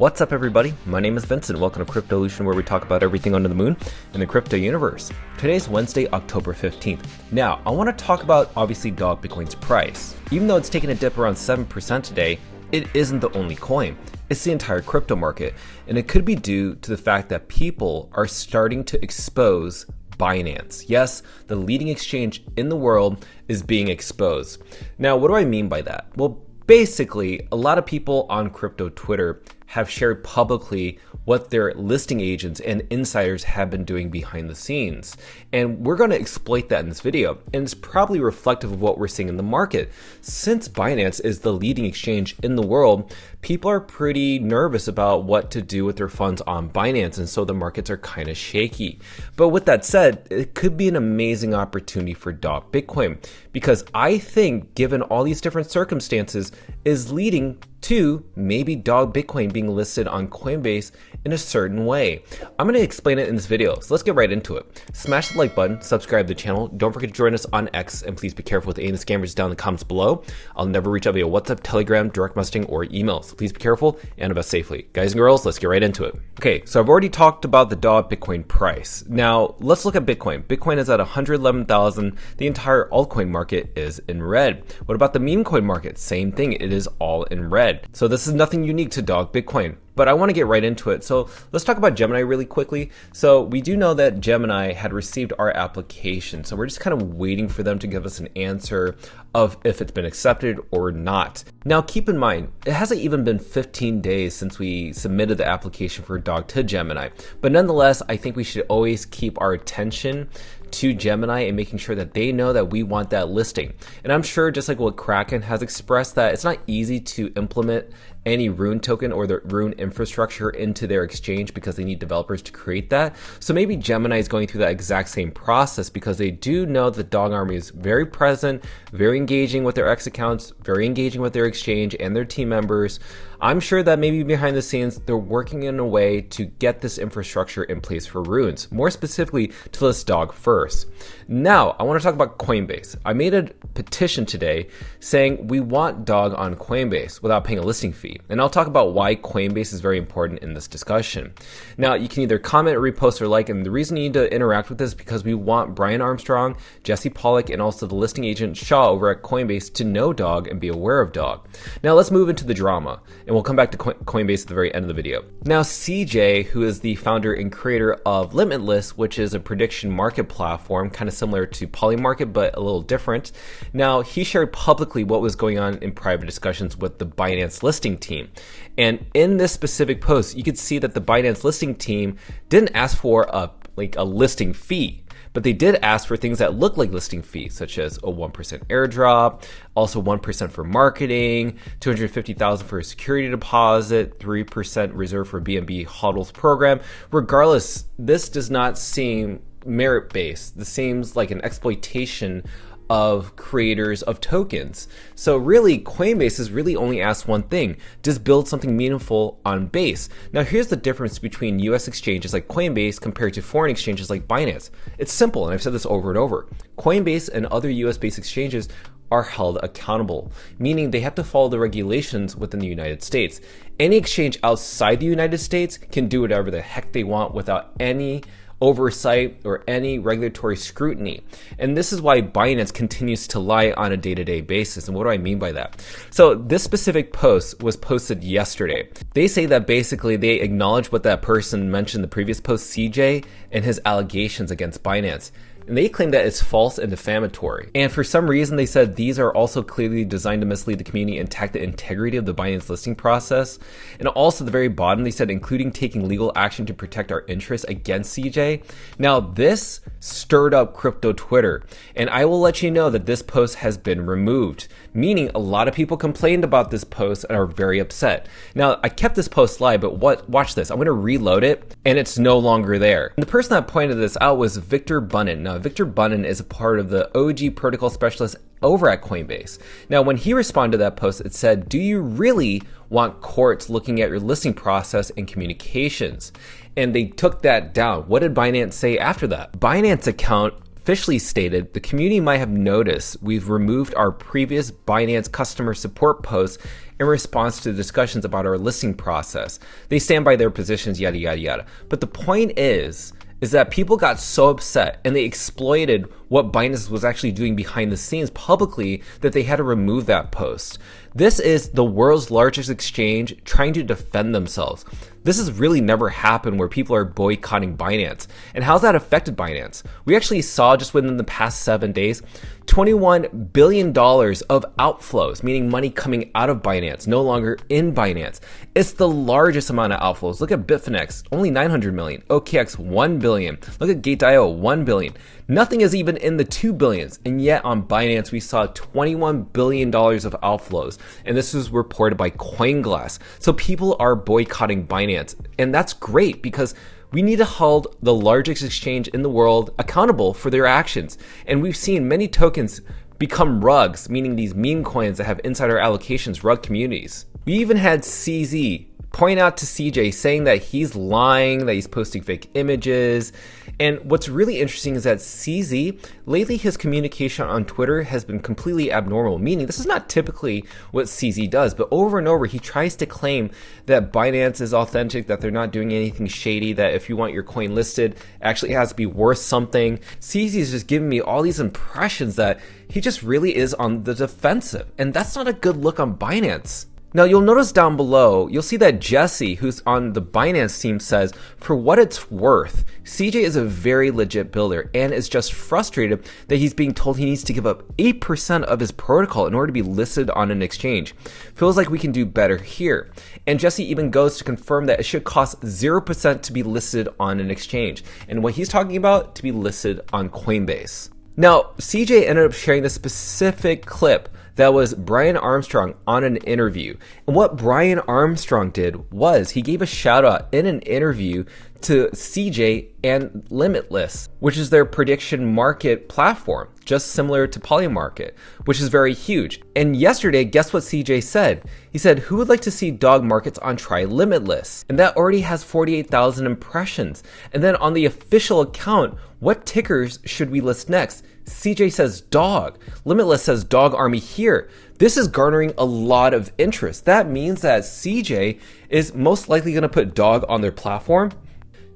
What's up everybody, my name is Vincent. Welcome to Cryptolution, where we talk about everything under the moon in the crypto universe. Today's Wednesday, October 15th. Now, I want to talk about obviously dog Bitcoin's price. Even though it's taken a dip around 7% today, it isn't the only coin. It's the entire crypto market, and it could be due to the fact that people are starting to expose Binance. Yes, the leading exchange in the world is being exposed. Now, what do I mean by that? Well, basically, a lot of people on crypto Twitter have shared publicly what their listing agents and insiders have been doing behind the scenes. And we're going to exploit that in this video. And it's probably reflective of what we're seeing in the market. Since Binance is the leading exchange in the world, people are pretty nervous about what to do with their funds on Binance. And so the markets are kind of shaky. But with that said, it could be an amazing opportunity for dog Bitcoin, because I think given all these different circumstances is leading to maybe dog Bitcoin being listed on Coinbase in a certain way. I'm going to explain it in this video, so let's get right into it. Smash the like button, subscribe to the channel, don't forget to join us on X, and please be careful with any of the scammers down in the comments below. I'll never reach out via WhatsApp, Telegram, direct messaging, or email, so please be careful and invest safely. Guys and girls, let's get right into it. Okay, so I've already talked about the dog Bitcoin price. Now, let's look at Bitcoin. Bitcoin is at 111,000. The entire altcoin market is in red. What about the meme coin market? Same thing, it is all in red. So this is nothing unique to dog Bitcoin, but I want to get right into it. So let's talk about Gemini really quickly. So we do know that Gemini had received our application. So we're just kind of waiting for them to give us an answer of if it's been accepted or not. Now keep in mind, it hasn't even been 15 days since we submitted the application for dog to Gemini. But nonetheless, I think we should always keep our attention to Gemini and making sure that they know that we want that listing. And I'm sure, just like what Kraken has expressed, that it's not easy to implement any Rune token or the Rune infrastructure into their exchange because they need developers to create that. So maybe Gemini is going through that exact same process because they do know the dog army is very present, very engaging with their X accounts, very engaging with their exchange and their team members. I'm sure that maybe behind the scenes, they're working in a way to get this infrastructure in place for Runes, more specifically to list dog first. Now, I want to talk about Coinbase. I made a petition today saying we want dog on Coinbase without paying a listing fee. And I'll talk about why Coinbase is very important in this discussion. Now, you can either comment, repost, or like, and the reason you need to interact with this is because we want Brian Armstrong, Jesse Pollock, and also the listing agent Shaw over at Coinbase to know dog and be aware of dog. Now, let's move into the drama, and we'll come back to Coinbase at the very end of the video. Now, CJ, who is the founder and creator of Limitless, which is a prediction market platform, kind of similar to Polymarket, but a little different. Now, he shared publicly what was going on in private discussions with the Binance listing team. And in this specific post, you could see that the Binance listing team didn't ask for a listing fee, but they did ask for things that look like listing fees, such as a 1% airdrop, also 1% for marketing, $250,000 for a security deposit, 3% reserve for BNB HODLs program. Regardless, this does not seem merit-based. This seems like an exploitation of creators of tokens. So really, Coinbase has really only asked one thing: just build something meaningful on Base. Now here's the difference between US exchanges like Coinbase compared to foreign exchanges like Binance. It's simple, and I've said this over and over. Coinbase and other US based exchanges are held accountable, meaning they have to follow the regulations within the United States. Any exchange outside the United States can do whatever the heck they want without any oversight or any regulatory scrutiny. And this is why Binance continues to lie on a day-to-day basis. And what do I mean by that? So this specific post was posted yesterday. They say that basically they acknowledge what that person mentioned in the previous post, CJ, and his allegations against Binance. And they claim that it's false and defamatory. And for some reason, they said these are also clearly designed to mislead the community and attack the integrity of the Binance listing process. And also at the very bottom, they said, including taking legal action to protect our interests against CJ. Now, this stirred up crypto Twitter. And I will let you know that this post has been removed, meaning a lot of people complained about this post and are very upset. Now, I kept this post live, but watch this. I'm going to reload it, and it's no longer there. And the person that pointed this out was Victor Bunnan. Now, Victor Bunnan is a part of the OG protocol specialist over at Coinbase. Now, when he responded to that post, it said, "Do you really want courts looking at your listing process and communications?" And they took that down. What did Binance say after that? Binance account officially stated, the community might have noticed we've removed our previous Binance customer support posts in response to the discussions about our listing process. They stand by their positions, yada, yada, yada. But the point is that people got so upset and they exploited what Binance was actually doing behind the scenes publicly that they had to remove that post. This is the world's largest exchange trying to defend themselves. This has really never happened where people are boycotting Binance. And how's that affected Binance? We actually saw just within the past 7 days, $21 billion of outflows, meaning money coming out of Binance, no longer in Binance. It's the largest amount of outflows. Look at Bitfinex, only 900 million. OKX, 1 billion. Look at Gate.io, 1 billion. Nothing is even in the 2 billions. And yet on Binance, we saw $21 billion of outflows. And this was reported by CoinGlass. So people are boycotting Binance. And that's great because we need to hold the largest exchange in the world accountable for their actions. And we've seen many tokens become rugs, meaning these meme coins that have insider allocations, rug communities. We even had CZ point out to CJ saying that he's lying, that he's posting fake images. And what's really interesting is that CZ, lately his communication on Twitter has been completely abnormal, meaning this is not typically what CZ does, but over and over he tries to claim that Binance is authentic, that they're not doing anything shady, that if you want your coin listed, it actually has to be worth something. CZ is just giving me all these impressions that he just really is on the defensive, and that's not a good look on Binance. Now you'll notice down below, you'll see that Jesse, who's on the Binance team, says, for what it's worth, CJ is a very legit builder and is just frustrated that he's being told he needs to give up 8% of his protocol in order to be listed on an exchange. Feels like we can do better here. And Jesse even goes to confirm that it should cost 0% to be listed on an exchange. And what he's talking about, to be listed on Coinbase. Now, CJ ended up sharing this specific clip that was Brian Armstrong on an interview. And what Brian Armstrong did was he gave a shout out in an interview to CJ and Limitless, which is their prediction market platform, just similar to Polymarket, which is very huge. And yesterday, guess what CJ said? He said, who would like to see dog markets on Try Limitless? And that already has 48,000 impressions. And then on the official account, what tickers should we list next? CJ says dog. Limitless says dog army here. This is garnering a lot of interest. That means that CJ is most likely going to put dog on their platform.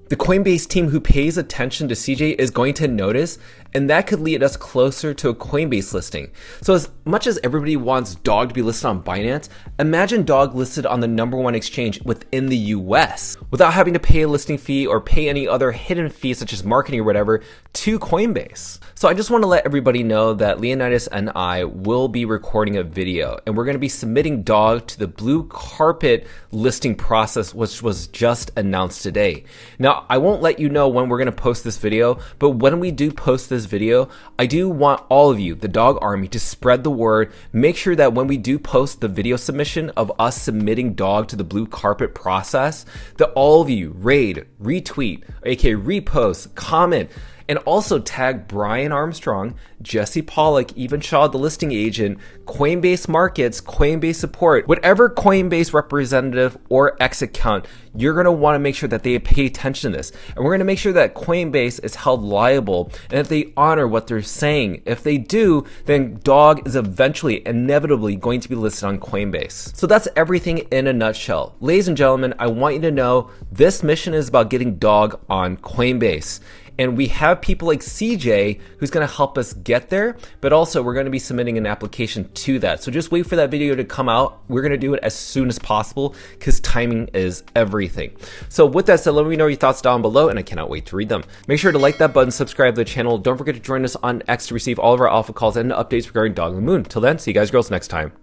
The Coinbase team who pays attention to CJ is going to notice, and that could lead us closer to a Coinbase listing. So as much as everybody wants dog to be listed on Binance, imagine dog listed on the #1 exchange within the US without having to pay a listing fee or pay any other hidden fees such as marketing or whatever to Coinbase. So I just want to let everybody know that Leonidas and I will be recording a video, and we're going to be submitting dog to the blue carpet listing process, which was just announced today. Now, I won't let you know when we're going to post this video, but when we do post this video, I do want all of you, the dog army, to spread the word. Make sure that when we do post the video submission of us submitting dog to the blue carpet process, that all of you raid, retweet, aka repost, comment, and also tag Brian Armstrong, Jesse Pollock, even Shaw, the listing agent, Coinbase Markets, Coinbase Support, whatever Coinbase representative or X account, you're going to want to make sure that they pay attention to this. And we're going to make sure that Coinbase is held liable and that they honor what they're saying. If they do, then dog is eventually, inevitably going to be listed on Coinbase. So that's everything in a nutshell. Ladies and gentlemen, I want you to know this mission is about getting dog on Coinbase. And we have people like CJ who's going to help us get there, but also we're going to be submitting an application to that. So just wait for that video to come out. We're going to do it as soon as possible because timing is everything. So with that said, let me know your thoughts down below, and I cannot wait to read them. Make sure to like that button, subscribe to the channel. Don't forget to join us on X to receive all of our alpha calls and updates regarding Dog on the Moon. Till then, see you guys girls next time.